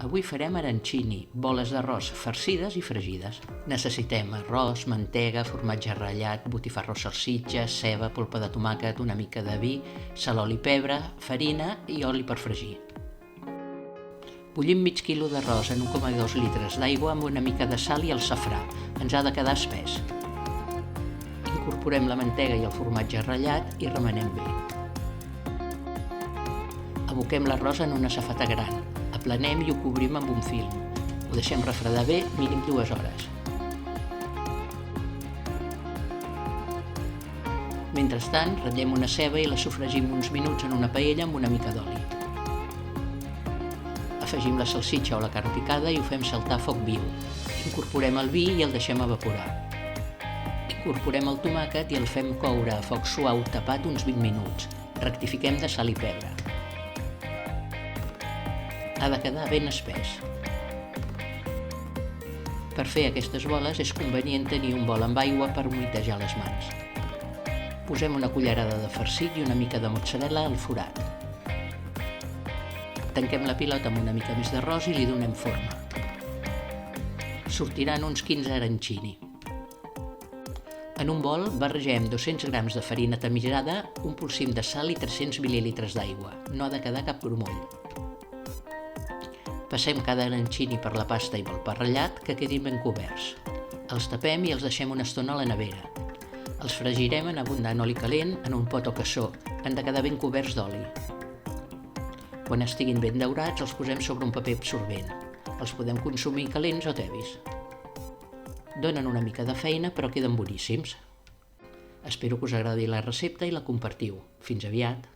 Avui farem arancini, boles d'arròs farcides i fregides. Necessitem arròs, mantega, formatge ratllat, botifarró salsitxa, ceba, polpa de tomàquet, una mica de vi, sal, oli, pebre, farina i oli per fregir. Bullim mig quilo d'arròs en 1,2 litres d'aigua amb una mica de sal i el safrà. Ens ha de quedar espès. Incorporem la mantega i el formatge ratllat i remenem bé. Aboquem l'arròs en una safata gran. Aplanem i ho cobrim amb un film. Ho deixem refredar bé, mínim 2 hores. Mentrestant, ratllem una ceba i la sofregim uns minuts en una paella amb una mica d'oli. Afegim la salsitxa o la carn picada i ho fem saltar a foc viu. Incorporem el vi i el deixem evaporar. Incorporem el tomàquet i el fem coure a foc suau tapat uns 20 minuts. Rectifiquem de sal i pebre. Ha de quedar ben espès. Per fer aquestes boles és convenient tenir un bol amb aigua per humitejar les mans. Posem una cullerada de farcit i una mica de mozzarella al forat. Tanquem la pilota amb una mica més d'arròs i li donem forma. Sortiran uns 15 arancini. En un bol barregem 200 grams de farina tamigrada, un polsim de sal i 300 mil·lílitres d'aigua. No ha de quedar cap grumoll. Passem cada arancini per la pasta i pel pa ratllat que quedin ben coberts. Els tapem i els deixem una estona a la nevera. Els fregirem en abundant oli calent en un pot o cassó. Han de quedar ben coberts d'oli. Quan estiguin ben daurats els posem sobre un paper absorbent. Els podem consumir calents o tebis. Donen una mica de feina però queden boníssims. Espero que us agradi la recepta i la compartiu. Fins aviat!